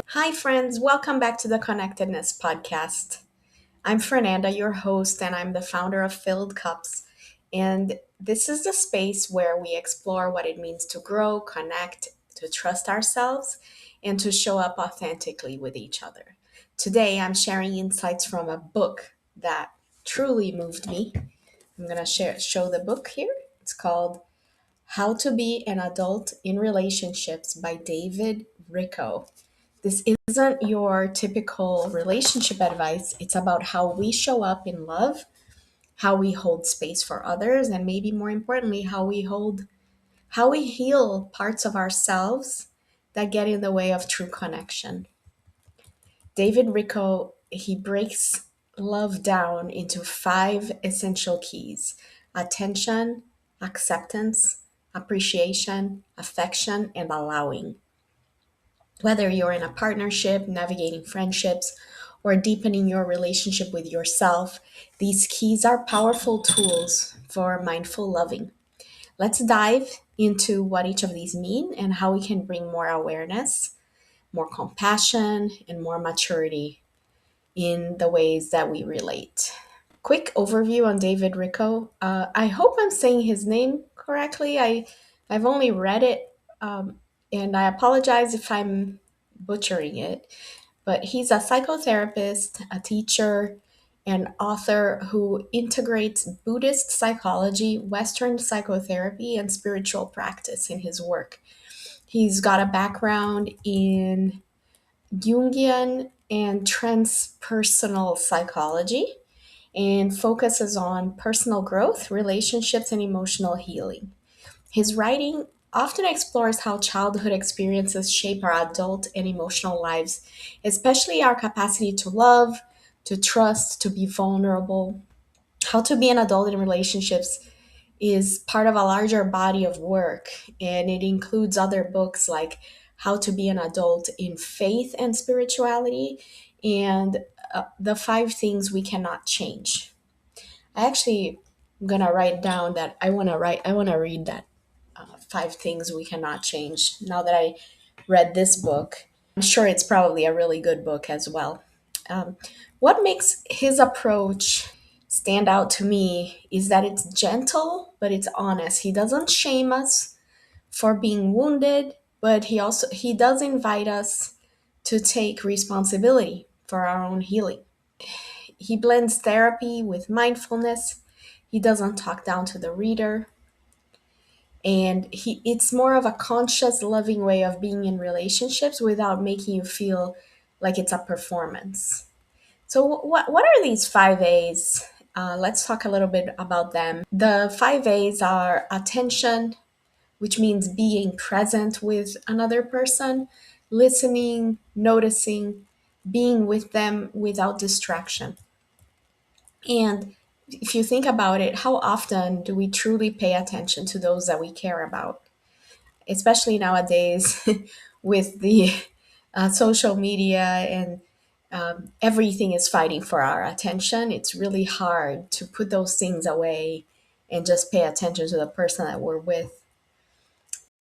Hi, friends. Welcome back to the Connectedness podcast. I'm Fernanda, your host, and I'm the founder of Filled Cups. And this is the space where we explore what it means to grow, connect, to trust ourselves, and to show up authentically with each other. Today, I'm sharing insights from a book that truly moved me. I'm going to show the book here. It's called How to Be an Adult in Relationships by David Richo. This isn't your typical relationship advice. It's about how we show up in love, how we hold space for others, and maybe more importantly, how we heal parts of ourselves that get in the way of true connection. David Richo, he breaks love down into five essential keys: attention, acceptance, appreciation, affection, and allowing. Whether you're in a partnership, navigating friendships, or deepening your relationship with yourself, these keys are powerful tools for mindful loving. Let's dive into what each of these mean and how we can bring more awareness, more compassion, and more maturity in the ways that we relate. Quick overview on David Richo. I hope I'm saying his name correctly. I've only read it, and I apologize if I'm butchering it. But he's a psychotherapist, a teacher, and author who integrates Buddhist psychology, Western psychotherapy, and spiritual practice in his work. He's got a background in Jungian and transpersonal psychology and focuses on personal growth, relationships, and emotional healing. His writing often explores how childhood experiences shape our adult and emotional lives, especially our capacity to love, to trust, to be vulnerable. How to be an adult in relationships is part of a larger body of work, and it includes other books like How to Be an Adult in Faith and Spirituality and The Five Things We Cannot Change. I actually am gonna write down that I want to read that Five Things We Cannot Change. Now that I read this book, I'm sure it's probably a really good book as well. Um, what makes his approach stand out to me is that it's gentle, but it's honest. He doesn't shame us for being wounded, but he does invite us to take responsibility for our own healing. He blends therapy with mindfulness. He doesn't talk down to the reader, and he it's more of a conscious loving way of being in relationships without making you feel like it's a performance. So what are these 5 A's? Let's talk a little bit about them. The 5 A's are attention, which means being present with another person, listening, noticing, being with them without distraction. And if you think about it, how often do we truly pay attention to those that we care about? Especially nowadays with the social media and everything is fighting for our attention. It's really hard to put those things away and just pay attention to the person that we're with.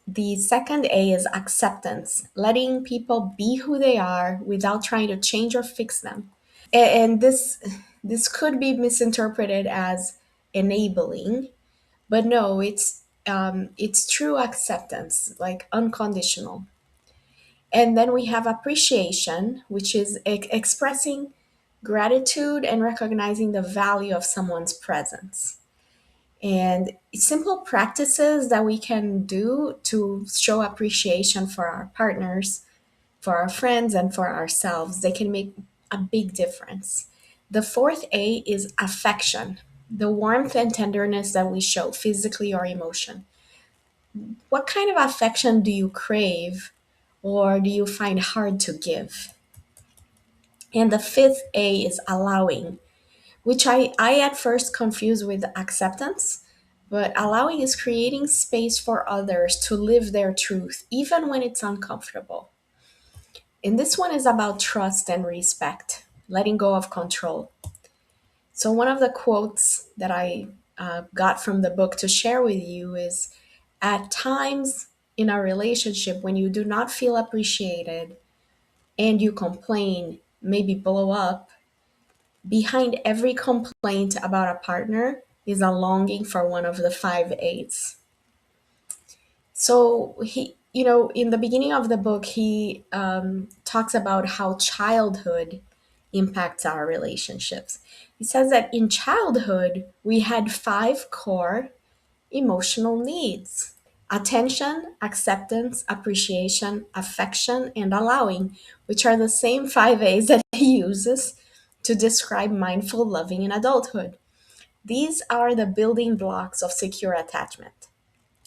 The second A is acceptance, letting people be who they are without trying to change or fix them. And this could be misinterpreted as enabling, but no, it's true acceptance, like unconditional. And then we have appreciation, which is expressing gratitude and recognizing the value of someone's presence. And simple practices that we can do to show appreciation for our partners, for our friends, and for ourselves, they can make a big difference. The fourth A is affection, the warmth and tenderness that we show physically or emotion. What kind of affection do you crave or do you find hard to give? And the fifth A is allowing, which I at first confused with acceptance, but allowing is creating space for others to live their truth, even when it's uncomfortable. And this one is about trust and respect, letting go of control. So, one of the quotes that I got from the book to share with you is: at times in a relationship when you do not feel appreciated, and you complain, maybe blow up, behind every complaint about a partner is a longing for one of the five A's. So in the beginning of the book, he talks about how childhood impacts our relationships. He says that in childhood, we had five core emotional needs: attention, acceptance, appreciation, affection, and allowing, which are the same five A's that he uses to describe mindful loving in adulthood. These are the building blocks of secure attachment.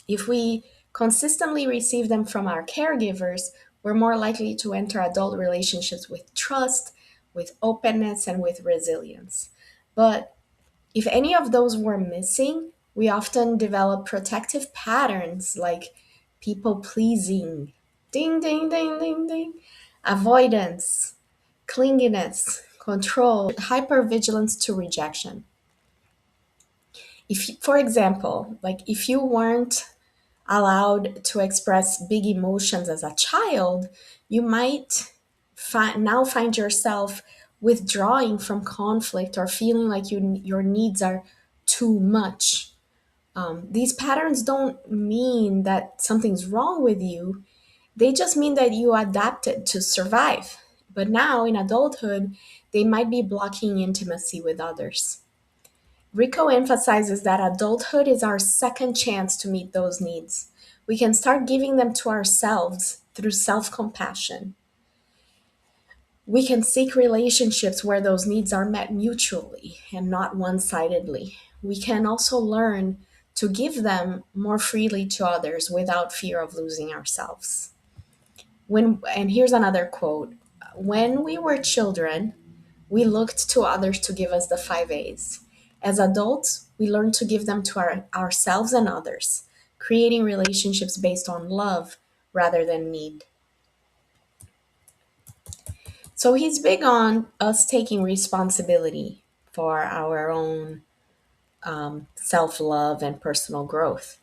If we consistently receive them from our caregivers, we're more likely to enter adult relationships with trust, with openness, and with resilience. But if any of those were missing, we often develop protective patterns like people pleasing, ding, ding, ding, ding, ding, avoidance, clinginess, control, hypervigilance to rejection. For example, like if you weren't allowed to express big emotions as a child, you might now find yourself withdrawing from conflict or feeling like your needs are too much. These patterns don't mean that something's wrong with you, they just mean that you adapted to survive. But now in adulthood, they might be blocking intimacy with others. Rico emphasizes that adulthood is our second chance to meet those needs. We can start giving them to ourselves through self compassion. We can seek relationships where those needs are met mutually and not one sidedly. We can also learn to give them more freely to others without fear of losing ourselves. And here's another quote: when we were children, we looked to others to give us the five A's. As adults, we learn to give them to ourselves and others, creating relationships based on love rather than need. So he's big on us taking responsibility for our own self love and personal growth.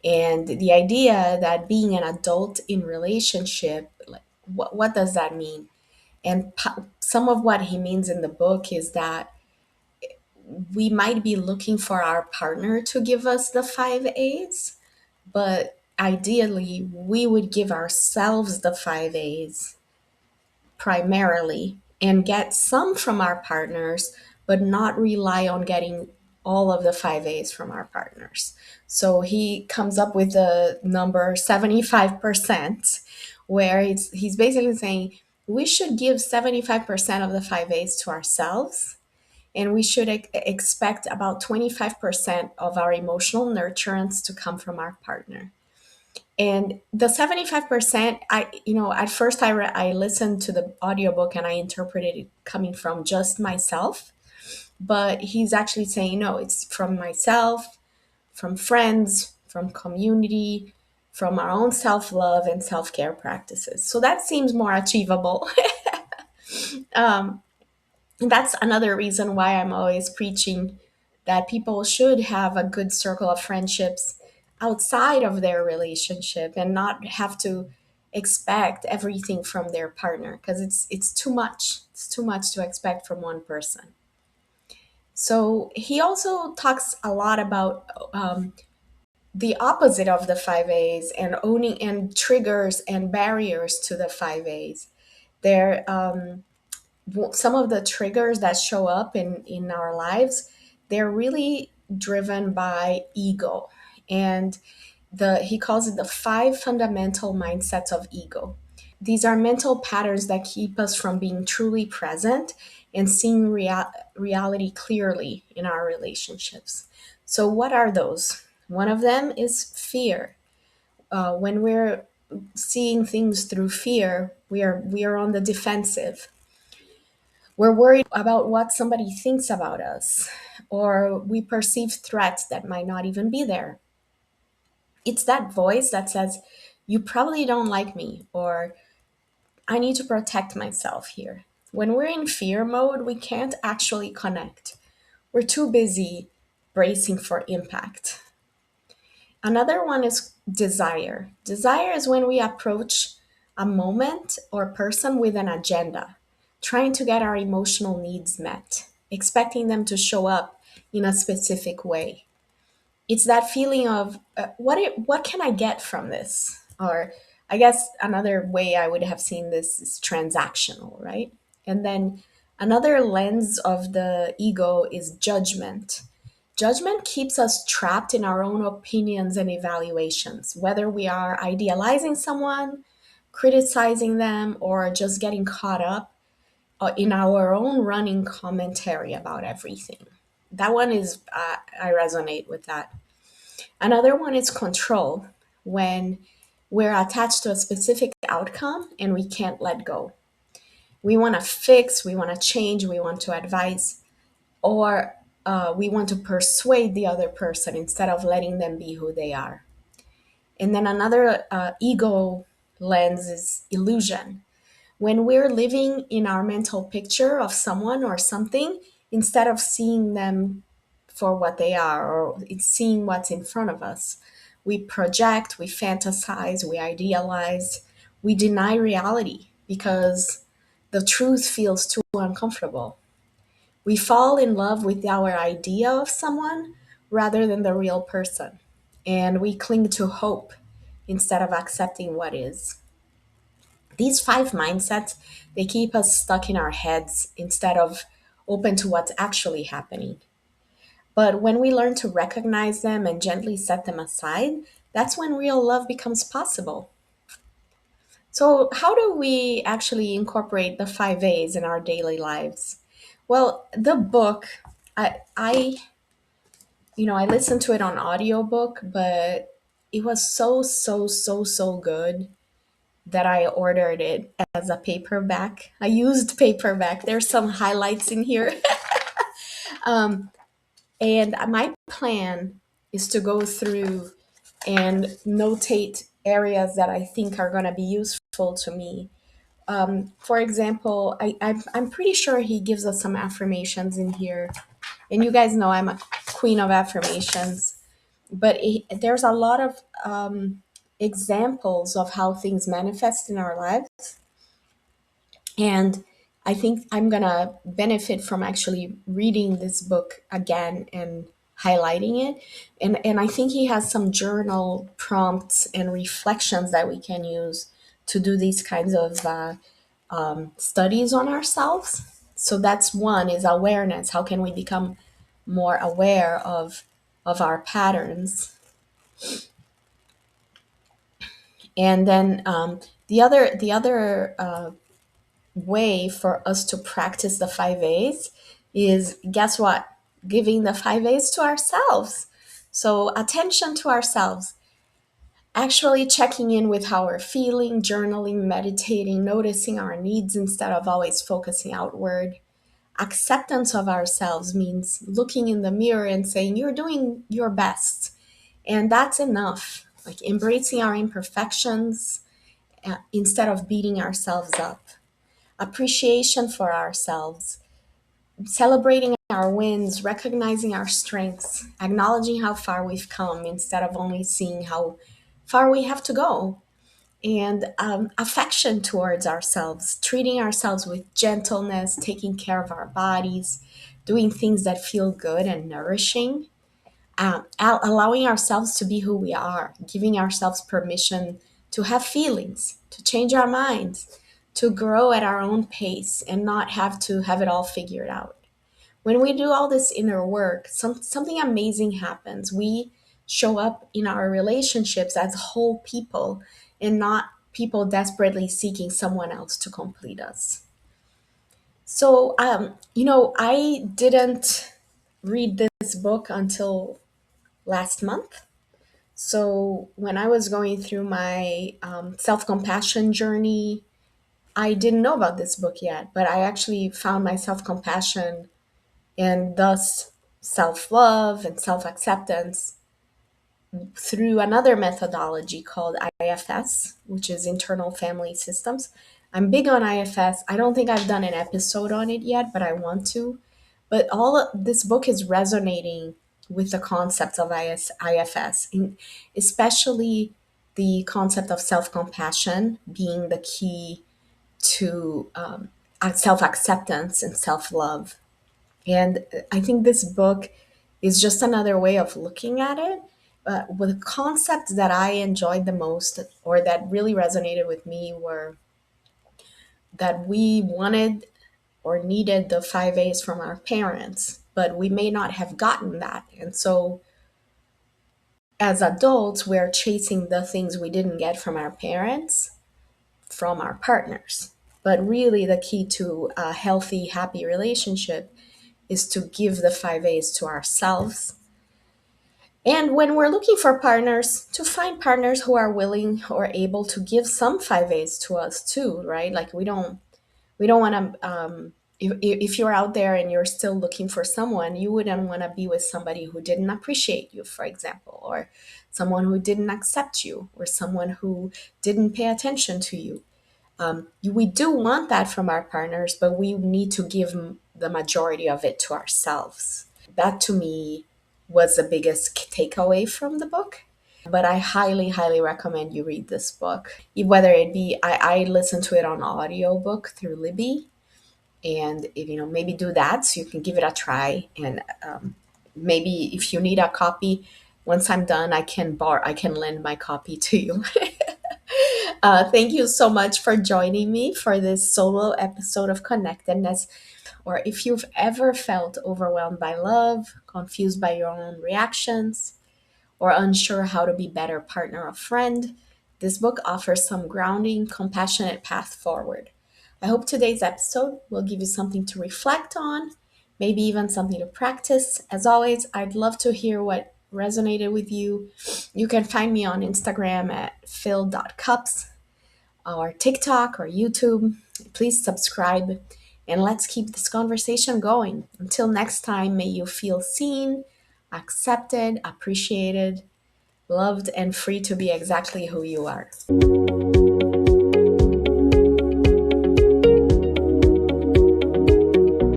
And the idea that being an adult in relationship, like, what does that mean? And some of what he means in the book is that we might be looking for our partner to give us the five A's, but ideally, we would give ourselves the five A's primarily and get some from our partners, but not rely on getting all of the five A's from our partners. So he comes up with the number 75%, where he's basically saying we should give 75% of the five A's to ourselves, and we should expect about 25% of our emotional nurturance to come from our partner. And the 75%, at first I listened to the audiobook and I interpreted it coming from just myself, but he's actually saying no, it's from myself, from friends, from community, from our own self-love and self-care practices. So that seems more achievable. um, And that's another reason why I'm always preaching that people should have a good circle of friendships outside of their relationship and not have to expect everything from their partner, because it's too much. It's too much to expect from one person. So he also talks a lot about the opposite of the five A's and owning and triggers and barriers to the five A's. There some of the triggers that show up in our lives, they're really driven by ego. And the he calls it the five fundamental mindsets of ego. These are mental patterns that keep us from being truly present and seeing reality clearly in our relationships. So what are those? One of them is fear. When we're seeing things through fear, we are on the defensive. We're worried about what somebody thinks about us, or we perceive threats that might not even be there. It's that voice that says, you probably don't like me, or I need to protect myself here. When we're in fear mode, we can't actually connect. We're too busy bracing for impact. Another one is desire. Desire is when we approach a moment or person with an agenda, trying to get our emotional needs met, expecting them to show up in a specific way. It's that feeling of what can I get from this? Or I guess another way I would have seen this is transactional, right? And then another lens of the ego is judgment. Judgment keeps us trapped in our own opinions and evaluations, whether we are idealizing someone, criticizing them, or just getting caught up in our own running commentary about everything. That one is, I resonate with that. Another one is control, when we're attached to a specific outcome and we can't let go. We want to fix, we want to change, we want to advise, or we want to persuade the other person instead of letting them be who they are. And then another ego lens is illusion, when we're living in our mental picture of someone or something instead of seeing them for what they are or seeing what's in front of us. We project, we fantasize, we idealize, we deny reality because the truth feels too uncomfortable. We fall in love with our idea of someone rather than the real person. And we cling to hope instead of accepting what is. These five mindsets, they keep us stuck in our heads instead of open to what's actually happening. But when we learn to recognize them and gently set them aside, that's when real love becomes possible. So, how do we actually incorporate the five A's in our daily lives? Well, the book, I I listened to it on audiobook, but it was so good that I ordered it as a paperback. I used paperback. There's some highlights in here. um, and my plan is to go through and notate areas that I think are going to be useful to me. For example, I'm pretty sure he gives us some affirmations in here. And you guys know I'm a queen of affirmations. But there's a lot of examples of how things manifest in our lives. And I think I'm going to benefit from actually reading this book again and highlighting it. And I think he has some journal prompts and reflections that we can use to do these kinds of studies on ourselves. So that's one is awareness. How can we become more aware of our patterns? And then the other way for us to practice the five A's is, guess what? Giving the five A's to ourselves. So attention to ourselves, actually checking in with how we're feeling, journaling, meditating, noticing our needs instead of always focusing outward. Acceptance of ourselves means looking in the mirror and saying, you're doing your best. And that's enough. Like embracing our imperfections instead of beating ourselves up. Appreciation for ourselves, celebrating our wins, recognizing our strengths, acknowledging how far we've come instead of only seeing how far we have to go, and affection towards ourselves, treating ourselves with gentleness, taking care of our bodies, doing things that feel good and nourishing, allowing ourselves to be who we are, giving ourselves permission to have feelings, to change our minds, to grow at our own pace and not have to have it all figured out. When we do all this inner work, something amazing happens. We show up in our relationships as whole people and not people desperately seeking someone else to complete us. So, I didn't read this book until last month. So, when I was going through my self compassion journey, I didn't know about this book yet, but I actually found my self compassion and thus self love and self acceptance through another methodology called IFS, which is internal family systems. I'm big on IFS. I don't think I've done an episode on it yet, but I want to. But all of this book is resonating with the concepts of IFS, especially the concept of self compassion being the key to self acceptance and self love. And I think this book is just another way of looking at it. With the concepts that I enjoyed the most or that really resonated with me were that we wanted or needed the 5 A's from our parents, but we may not have gotten that. And so as adults, we're chasing the things we didn't get from our parents, from our partners. But really, the key to a healthy, happy relationship is to give the 5 A's to ourselves. And when we're looking for partners, to find partners who are willing or able to give some 5 A's to us too, right? Like we don't want to if you're out there and you're still looking for someone, you wouldn't want to be with somebody who didn't appreciate you, for example, or someone who didn't accept you, or someone who didn't pay attention to you. We do want that from our partners, but we need to give the majority of it to ourselves. That to me was the biggest takeaway from the book. But I highly, highly recommend you read this book. Whether it be, I listened to it on audiobook through Libby, and if, maybe do that so you can give it a try. And maybe if you need a copy, once I'm done, I can lend my copy to you. Thank you so much for joining me for this solo episode of Connectedness. Or if you've ever felt overwhelmed by love, confused by your own reactions, or unsure how to be better partner or friend, this book offers some grounding, compassionate path forward. I hope today's episode will give you something to reflect on, maybe even something to practice. As always, I'd love to hear what resonated with you. You can find me on Instagram at phil.cups or TikTok or YouTube. Please subscribe and let's keep this conversation going. Until next time, may you feel seen, accepted, appreciated, loved, and free to be exactly who you are.